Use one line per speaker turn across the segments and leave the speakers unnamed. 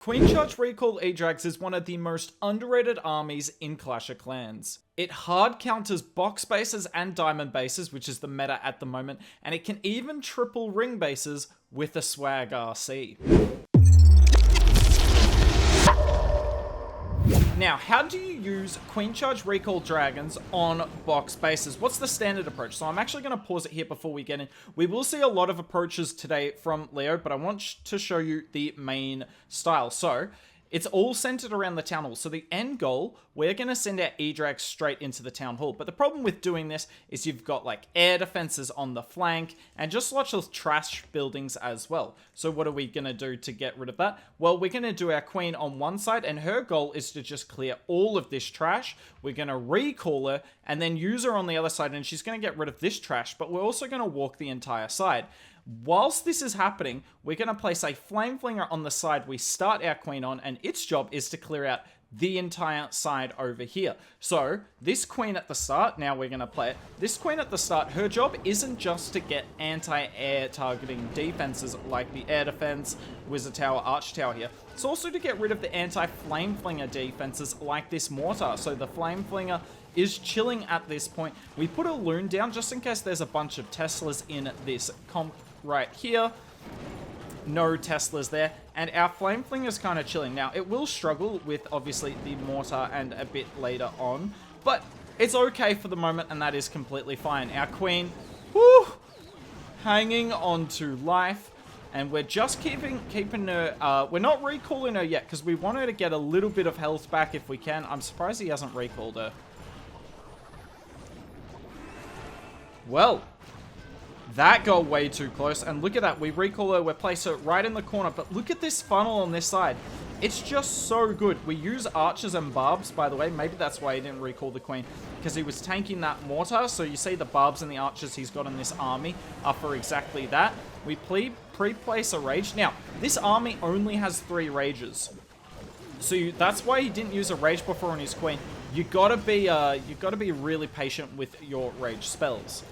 Queen Charge Recall Edrags is one of the most underrated armies in Clash of Clans. It hard counters box bases and diamond bases, which is the meta at the moment, and it can even triple ring bases with a swag RC. Now, how do you use Queen Charge Recall Dragons on box bases? What's the standard approach? So I'm actually going to pause it here before we get in. We will see a lot of approaches today from Leo, but I want to show you the main style. So it's all centered around the town hall. So the end goal, we're going to send our Edrags straight into the town hall. But the problem with doing this is you've got like air defenses on the flank and just lots of trash buildings as well. So what are we going to do to get rid of that? Well, we're going to do our queen on one side, and her goal is to just clear all of this trash. We're going to recall her and then use her on the other side, and she's going to get rid of this trash, but we're also going to walk the entire side. Whilst this is happening, we're going to place a flame flinger on the side we start our queen on, and its job is to clear out the entire side over here. So this queen at the start, now we're going to play it. This queen at the start, her job isn't just to get anti-air targeting defenses like the air defense, wizard tower, arch tower here. It's also to get rid of the anti-flame flinger defenses like this mortar. So the flame flinger is chilling at this point. We put a loon down just in case there's a bunch of Teslas in this comp right here. No Teslas there, and our flame flinger is kind of chilling. Now it will struggle with obviously the mortar and a bit later on, but it's okay for the moment, and that is completely fine. Our queen, whoo, hanging on to life, and we're just keeping her. We're not recalling her yet because we want her to get a little bit of health back if we can. I'm surprised he hasn't recalled her. Well, that got way too close, and look at that. We recall her, we place her right in the corner, but look at this funnel on this side. It's just so good. We use archers and barbs, by the way. Maybe that's why he didn't recall the queen, because he was tanking that mortar. So you see the barbs and the archers he's got in this army are for exactly that. We pre-place a rage. Now, this army only has 3 rages, so that's why he didn't use a rage before on his queen. You gotta be really patient with your rage spells.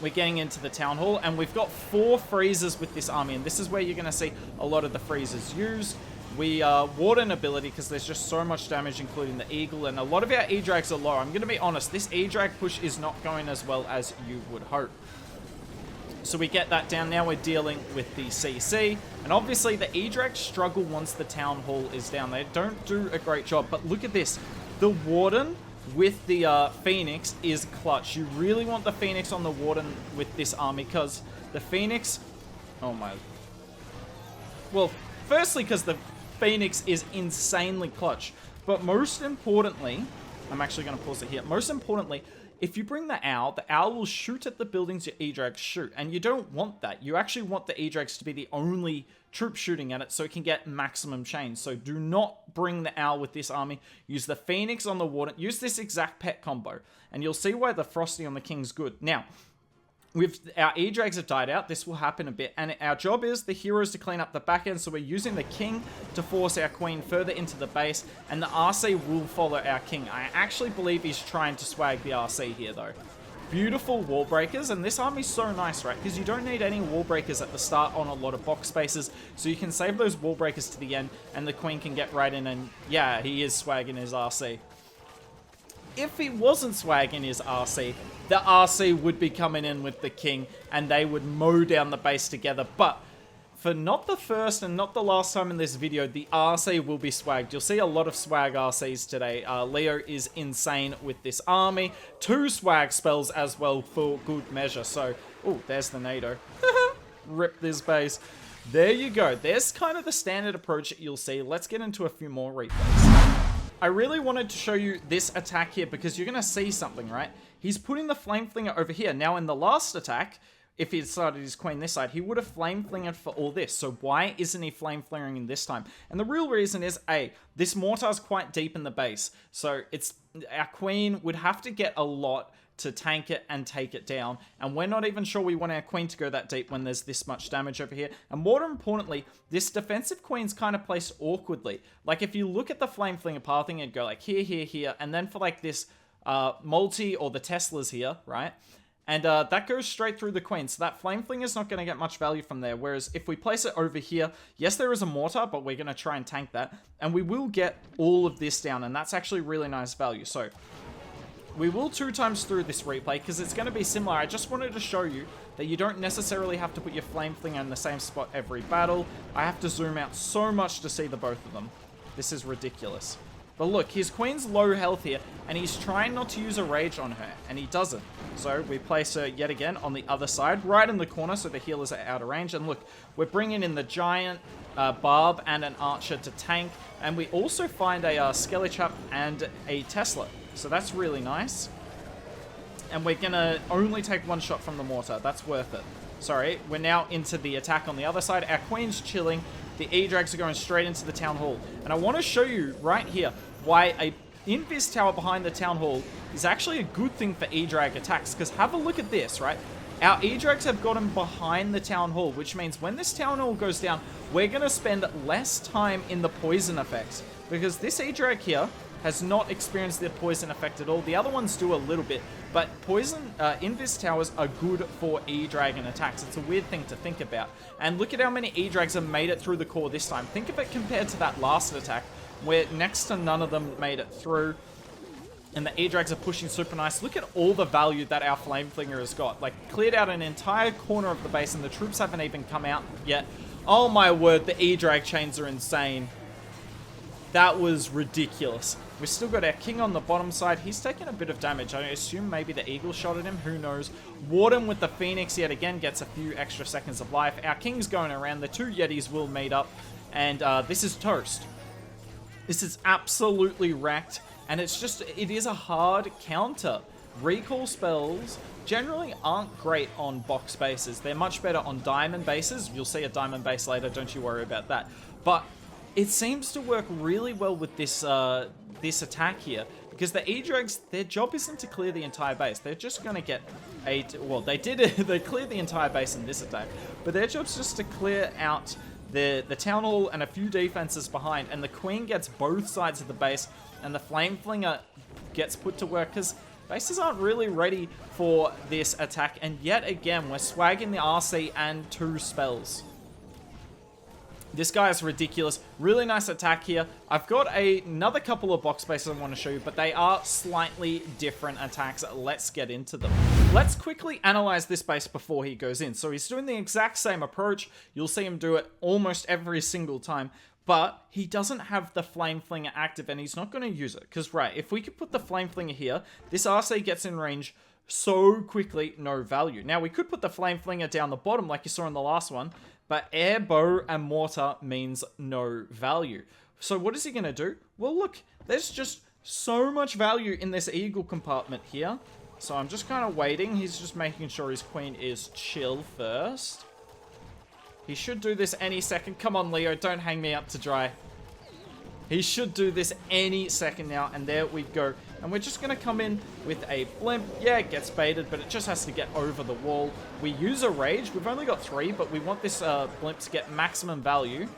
We're getting into the town hall, and we've got 4 freezers with this army, and this is where you're going to see a lot of the freezers used. We warden ability because there's just so much damage, including the eagle, and a lot of our Edrags are low. I'm going to be honest, this Edrag push is not going as well as you would hope. So we get that down. Now we're dealing with the CC, and obviously the Edrags struggle once the town hall is down. They don't do a great job, but look at this. The warden with the Phoenix is clutch. You really want the Phoenix on the warden with this army, because the Phoenix, oh my, well, firstly because the Phoenix is insanely clutch, but most importantly, I'm actually going to pause it here, most importantly, if you bring the owl will shoot at the buildings your Edrags shoot, and you don't want that. You actually want the Edrags to be the only troop shooting at it so it can get maximum change. So do not bring the owl with this army. Use the Phoenix on the warden. Use this exact pet combo, and you'll see why the Frosty on the King's good. Now, with our Edrags have died out, this will happen a bit, and our job is the heroes to clean up the back end, so we're using the king to force our queen further into the base, and the RC will follow our king. I actually believe he's trying to swag the RC here though. Beautiful wall breakers, and this army's so nice, right? Because you don't need any wall breakers at the start on a lot of box spaces, so you can save those wall breakers to the end, and the queen can get right in, and yeah, he is swagging his RC. If he wasn't swagging his RC, the RC would be coming in with the king, and they would mow down the base together. But for not the first and not the last time in this video, the RC will be swagged. You'll see a lot of swag RCs today. Leo is insane with this army. 2 swag spells as well for good measure. So, oh, there's the NATO. Rip this base. There you go. There's kind of the standard approach that you'll see. Let's get into a few more replays. I really wanted to show you this attack here because you're going to see something, right? He's putting the flame flinger over here. Now, in the last attack, if he had started his queen this side, he would have flame flingered for all this. So why isn't he flame flingering this time? And the real reason is, A, this mortar is quite deep in the base. So it's our queen would have to get a lot to tank it and take it down, and we're not even sure we want our queen to go that deep when there's this much damage over here. And more importantly, this defensive queen's kind of placed awkwardly. Like if you look at the flame flinger pathing, it'd go like here, here, here, and then for like this multi or the Teslas here, right? And that goes straight through the queen. So that flame fling is not going to get much value from there. Whereas if we place it over here, yes, there is a mortar, but we're going to try and tank that. And we will get all of this down. And that's actually really nice value. So we will 2 times through this replay because it's going to be similar. I just wanted to show you that you don't necessarily have to put your flame fling in the same spot every battle. I have to zoom out so much to see the both of them. This is ridiculous. But look, his queen's low health here, and he's trying not to use a rage on her, and he doesn't. So we place her yet again on the other side, right in the corner, so the healers are out of range. And look, we're bringing in the giant barb and an archer to tank, and we also find a Skelechap and a Tesla. So that's really nice. And we're going to only take 1 shot from the mortar. That's worth it. Sorry, we're now into the attack on the other side. Our queen's chilling. The Edrags are going straight into the town hall. And I want to show you right here why a invis tower behind the town hall is actually a good thing for Edrag attacks. Because have a look at this, right? Our Edrags have got him behind the town hall, which means when this town hall goes down, we're going to spend less time in the poison effects. Because this Edrag here has not experienced the poison effect at all. The other ones do a little bit, but poison invis towers are good for E-Dragon attacks. It's a weird thing to think about. And look at how many E-Drags have made it through the core this time. Think of it compared to that last attack, where next to none of them made it through. And the E-Drags are pushing super nice. Look at all the value that our Flame Flinger has got. Like, cleared out an entire corner of the base, and the troops haven't even come out yet. Oh my word, the E-Drag chains are insane. That was ridiculous. We've still got our king on the bottom side. He's taking a bit of damage. I assume maybe the eagle shot at him. Who knows? Warden with the phoenix yet again gets a few extra seconds of life. Our king's going around. The 2 yetis will meet up. And this is toast. This is absolutely wrecked. And it's just, it is a hard counter. Recall spells generally aren't great on box bases. They're much better on diamond bases. You'll see a diamond base later. Don't you worry about that. But it seems to work really well with this this attack here, because the E-Drags, their job isn't to clear the entire base. They're just going to get well, they did it. They cleared the entire base in this attack, but their job's just to clear out the town hall and a few defenses behind, and the queen gets both sides of the base, and the flame flinger gets put to work, because bases aren't really ready for this attack. And yet again, we're swagging the RC and 2 spells. This guy is ridiculous. Really nice attack here. I've got another couple of box bases I want to show you, but they are slightly different attacks. Let's get into them. Let's quickly analyze this base before he goes in. So he's doing the exact same approach. You'll see him do it almost every single time, but he doesn't have the Flame Flinger active, and he's not going to use it. Because, right, if we could put the Flame Flinger here, this RC gets in range so quickly, no value. Now, we could put the Flame Flinger down the bottom like you saw in the last one, but air, bow, and mortar means no value. So what is he going to do? Well, look, there's just so much value in this eagle compartment here. So I'm just kind of waiting. He's just making sure his queen is chill first. He should do this any second. Come on, Leo, don't hang me up to dry. He should do this any second now, and there we go. And we're just going to come in with a blimp. Yeah, it gets baited, but it just has to get over the wall. We use a rage. We've only got 3, but we want this blimp to get maximum value.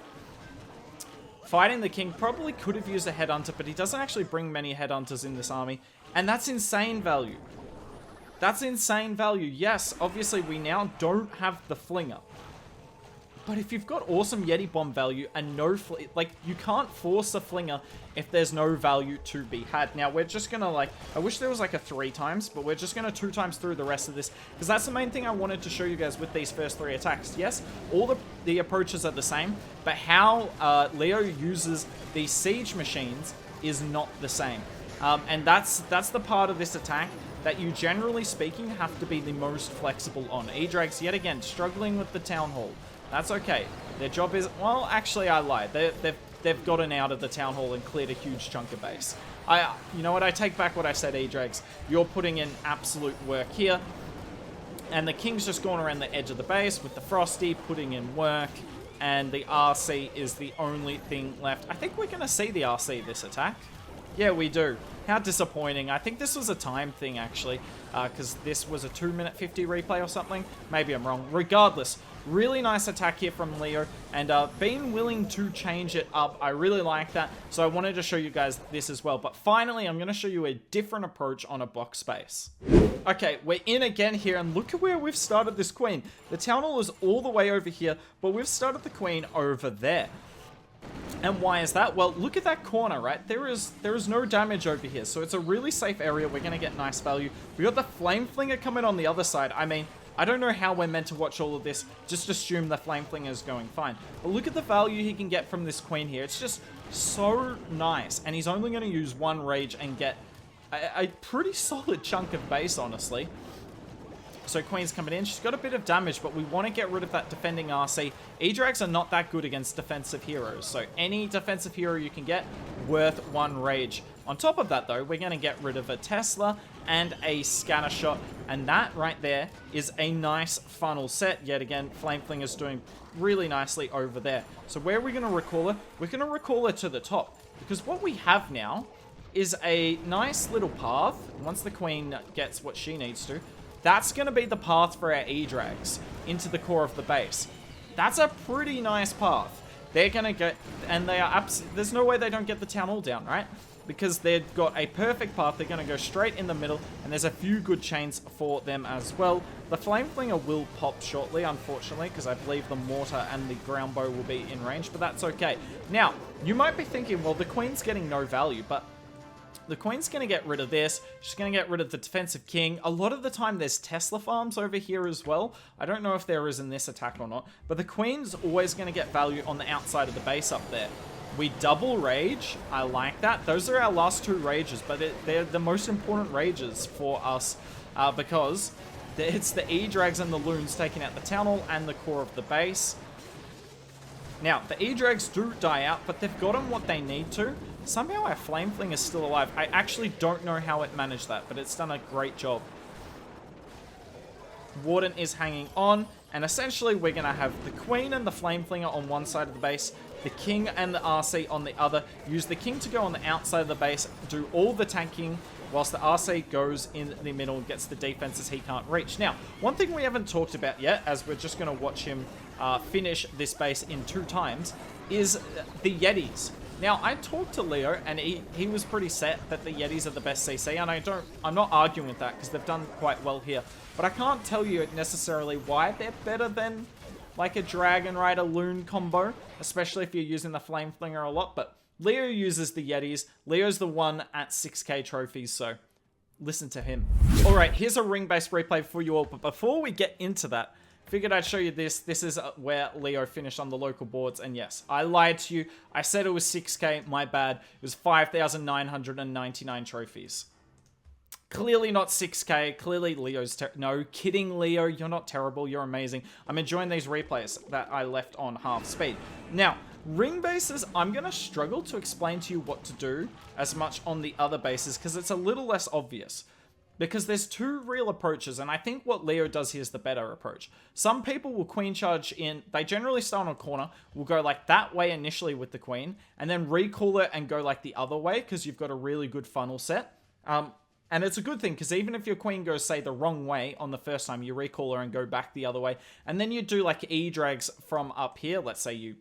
Fighting the king, probably could have used a headhunter, but he doesn't actually bring many headhunters in this army. And that's insane value. That's insane value. Yes, obviously we now don't have the flinger. But if you've got awesome Yeti bomb value and no like, you can't force a flinger if there's no value to be had. Now, we're just gonna, like, I wish there was like a 3 times, but we're just gonna 2 times through the rest of this, because that's the main thing I wanted to show you guys with these first 3 attacks. Yes, all the approaches are the same, but how Leo uses these siege machines is not the same. And that's the part of this attack that you, generally speaking, have to be the most flexible on. E-Drags, yet again, struggling with the town hall. That's okay. Their job is... Well, actually, I lied. They've gotten out of the town hall and cleared a huge chunk of base. You know what? I take back what I said, E-Drags. You're putting in absolute work here. And the king's just going around the edge of the base with the Frosty, putting in work. And the RC is the only thing left. I think we're going to see the RC this attack. Yeah, we do. How disappointing. I think this was a time thing, actually, because this was a 2:50 replay or something. Maybe I'm wrong. Regardless, Really nice attack here from Leo, and being willing to change it up. I really like that, so I wanted to show you guys this as well. But finally, I'm going to show you a different approach on a box space. Okay, we're in again here, and look at where we've started this queen. The town hall is all the way over here, but we've started the queen over there. And why is that? Well, look at that corner, right? There is no damage over here, so it's a really safe area. We're going to get nice value. We got the Flame Flinger coming on the other side. I mean, I don't know how we're meant to watch all of this. Just assume the Flame Flinger is going fine. But look at the value he can get from this queen here. It's just so nice. And he's only going to use one rage and get a pretty solid chunk of base, honestly. So Queen's coming in. She's got a bit of damage, but we want to get rid of that defending RC. Edrags are not that good against defensive heroes, so any defensive hero you can get, worth one rage. On top of that, though, we're going to get rid of a Tesla and a Scatter Shot, and that right there is a nice funnel set. Yet again, Flame Flinger's doing really nicely over there. So where are we going to recall her? We're going to recall her to the top, because what we have now is a nice little path. Once the Queen gets what she needs to, that's going to be the path for our Edrags into the core of the base. That's a pretty nice path. They're going to get, and they are there's no way they don't get the town hall down, right? Because they've got a perfect path. They're going to go straight in the middle, and there's a few good chains for them as well. The Flame Flinger will pop shortly, unfortunately, because I believe the mortar and the ground bow will be in range, but that's okay. Now, you might be thinking, well, the Queen's getting no value, but the Queen's going to get rid of this. She's going to get rid of the defensive king. A lot of the time, there's Tesla farms over here as well. I don't know if there is in this attack or not, but the Queen's always going to get value on the outside of the base up there. We double rage. I like that. Those are our last two rages, but they're the most important rages for us because it's the Edrags and the Loons taking out the town hall and the core of the base. Now, the Edrags do die out, but they've gotten what they need to. Somehow our Flame Fling is still alive. I actually don't know how it managed that, but it's done a great job. Warden is hanging on, and essentially we're going to have the Queen and the Flame Flinger on one side of the base, the King and the RC on the other. Use the King to go on the outside of the base, do all the tanking, whilst the RC goes in the middle and gets the defenses he can't reach. Now, one thing we haven't talked about yet, as we're just going to watch him finish this base in 2 times, is the Yetis. Now, I talked to Leo, and he was pretty set that the Yetis are the best CC, and I'm not arguing with that, because they've done quite well here. But I can't tell you necessarily why they're better than, like, a Dragon Rider Loon combo, especially if you're using the Flame Flinger a lot, but Leo uses the Yetis. Leo's the one at 6k trophies, so listen to him. Alright, here's a ring-based replay for you all, but before we get into that, figured I'd show you this. This is where Leo finished on the local boards, and yes, I lied to you. I said it was 6k, my bad. It was 5,999 trophies. Clearly not 6k, clearly Leo's no, kidding Leo, you're not terrible, you're amazing. I'm enjoying these replays that I left on half speed. Now, ring bases, I'm going to struggle to explain to you what to do as much on the other bases, because it's a little less obvious. Because there's 2 real approaches, and I think what Leo does here is the better approach. Some people will queen charge in, they generally start on a corner, will go like that way initially with the queen, and then recall it and go like the other way, because you've got a really good funnel set. And it's a good thing, because even if your queen goes, say, the wrong way on the first time, you recall her and go back the other way, and then you do like Edrags from up here. Let's say you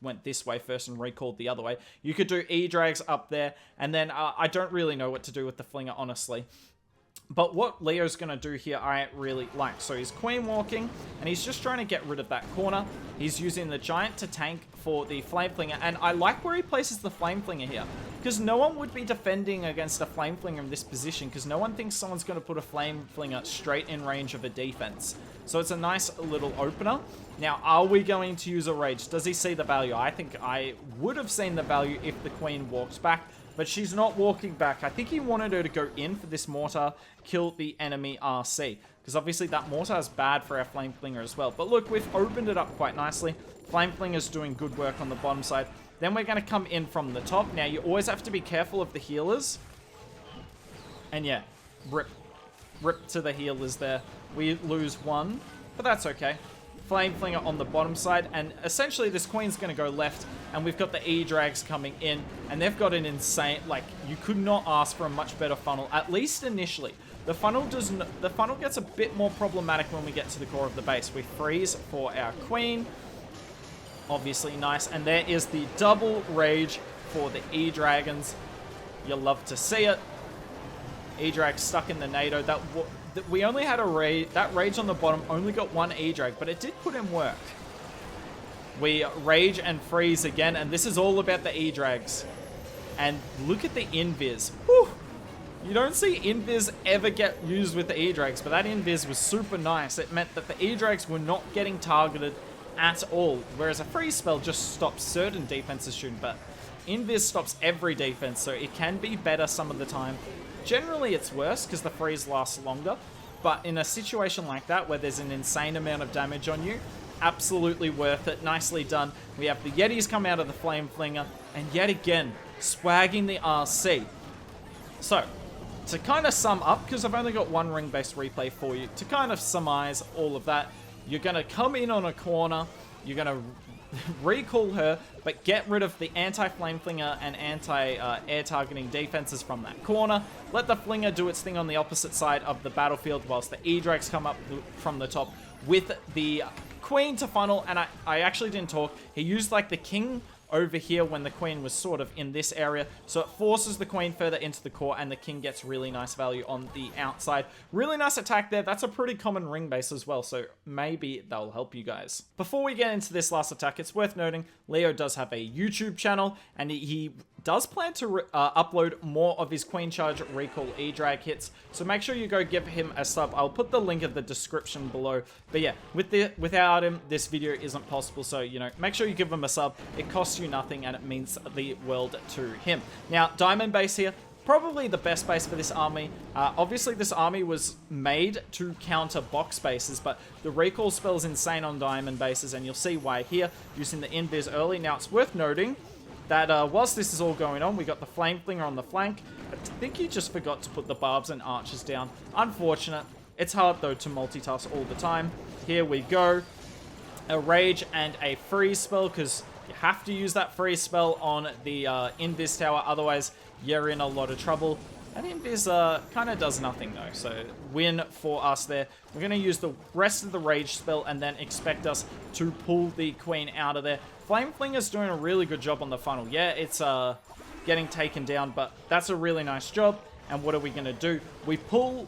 went this way first and recalled the other way. You could do Edrags up there, and then I don't really know what to do with the Flinger, honestly. But what Leo's going to do here, I really like. So he's queen walking, and he's just trying to get rid of that corner. He's using the giant to tank for the Flame Flinger, and I like where he places the Flame Flinger here, because no one would be defending against a Flame Flinger in this position, because no one thinks someone's going to put a Flame Flinger straight in range of a defense. So it's a nice little opener. Now, are we going to use a rage? Does he see the value? I think I would have seen the value if the queen walks back, but she's not walking back. I think he wanted her to go in for this mortar, kill the enemy RC, because obviously that mortar is bad for our Flame Flinger as well. But look, we've opened it up quite nicely. Flame Flinger's doing good work on the bottom side. Then we're going to come in from the top. Now, you always have to be careful of the healers. And yeah, rip to the healers there. We lose 1, but that's okay. Flame Flinger on the bottom side, and essentially this queen's going to go left, and we've got the Edrags coming in, and they've got an insane, like, you could not ask for a much better funnel, at least initially. The funnel gets a bit more problematic when we get to the core of the base. We freeze for our queen. Obviously nice. And there is the double rage for the E-Dragons. You'll love to see it. E-Drag stuck in the NATO. We only had a rage. That rage on the bottom only got one E-Drag, but it did put in work. We rage and freeze again, and this is all about the E-Drags. And look at the invis. Whew. You don't see invis ever get used with the E-Drags, but that invis was super nice. It meant that the E-Drags were not getting targeted at all, whereas a freeze spell just stops certain defenses shooting, but invis stops every defense, so it can be better some of the time. Generally, it's worse because the freeze lasts longer, but in a situation like that where there's an insane amount of damage on you, absolutely worth it. Nicely done. We have the Yetis come out of the Flame Flinger, and yet again, swagging the RC. So, to kind of sum up, because I've only got one ring-based replay for you, to kind of surmise all of that, you're going to come in on a corner, you're going to recall her, but get rid of the anti-flame flinger and anti-air targeting defenses from that corner. Let the flinger do its thing on the opposite side of the battlefield whilst the E-Drags come up from the top with the queen to funnel. And I actually didn't talk. He used like the king over here when the queen was sort of in this area, so it forces the queen further into the core and the king gets really nice value on the outside. Really nice attack there. That's a pretty common ring base as well, so maybe that'll help you guys. Before we get into this last attack, it's worth noting Leo does have a YouTube channel, and he does plan to upload more of his Queen Charge Recall Edrag hits, so make sure you go give him a sub. I'll put the link in the description below. But yeah, without him, this video isn't possible, so, you know, make sure you give him a sub. It costs you nothing, and it means the world to him. Now, Diamond Base here, probably the best base for this army. Obviously, this army was made to counter box bases, but the recall spell is insane on Diamond bases, and you'll see why here, using the invis early. Now, it's worth noting that whilst this is all going on, we got the Flame Flinger on the flank. I think he just forgot to put the barbs and archers down. Unfortunate. It's hard, though, to multitask all the time. Here we go. A Rage and a Freeze spell, because you have to use that freeze spell on the Invis Tower, otherwise you're in a lot of trouble. And Invis kind of does nothing though, so win for us there. We're going to use the rest of the Rage spell and then expect us to pull the Queen out of there. Flame Flinger's doing a really good job on the funnel. Yeah, it's getting taken down, but that's a really nice job. And what are we going to do? We pull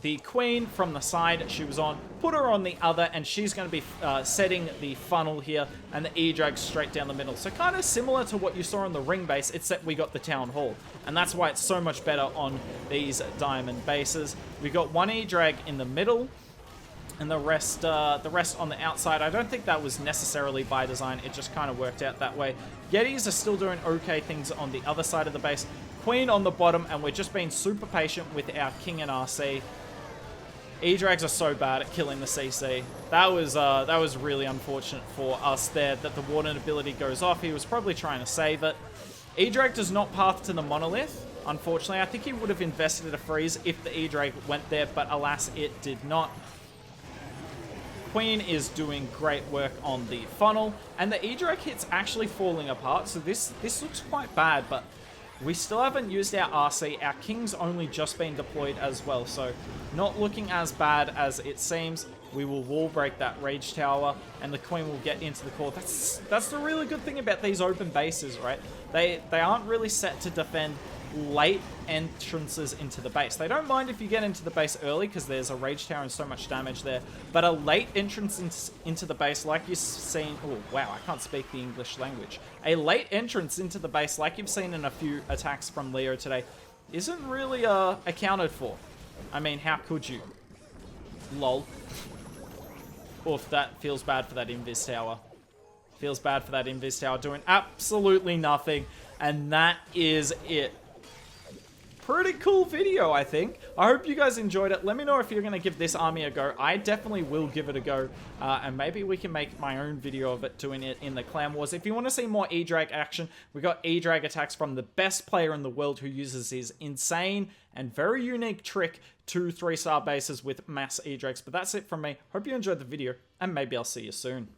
the Queen from the side she was on, put her on the other, and she's going to be setting the funnel here, and the E-Drag straight down the middle. So kind of similar to what you saw on the ring base, except we got the Town Hall. And that's why it's so much better on these diamond bases. We got one E-Drag in the middle, and the rest on the outside. I don't think that was necessarily by design, it just kind of worked out that way. Yetis are still doing okay things on the other side of the base. Queen on the bottom, and we're just being super patient with our King and RC. E-Drags are so bad at killing the CC. That was really unfortunate for us there, that the Warden ability goes off. He was probably trying to save it. E-Drag does not path to the Monolith, unfortunately. I think he would have invested a freeze if the E-Drag went there, but alas, it did not. Queen is doing great work on the funnel, and the E-Drag hit's actually falling apart, so this looks quite bad, but we still haven't used our RC. Our King's only just been deployed as well, so not looking as bad as it seems. We will wall break that Rage Tower, and the Queen will get into the core. That's the really good thing about these open bases, right? They aren't really set to defend late entrances into the base. They don't mind if you get into the base early because there's a Rage Tower and so much damage there, but a late entrance into the base like you've seen... Oh, wow, I can't speak the English language. A late entrance into the base like you've seen in a few attacks from Leo today isn't really accounted for. I mean, how could you? Lol. Oof, that feels bad for that Invis Tower. Feels bad for that Invis Tower doing absolutely nothing, and that is it. Pretty cool video, I think. I hope you guys enjoyed it. Let me know if you're going to give this army a go. I definitely will give it a go, and maybe we can make my own video of it doing it in the Clan Wars. If you want to see more E-Drag action, we got E-Drag attacks from the best player in the world who uses his insane and very unique trick to 3-star bases with mass E-Drags. But that's it from me. Hope you enjoyed the video, and maybe I'll see you soon.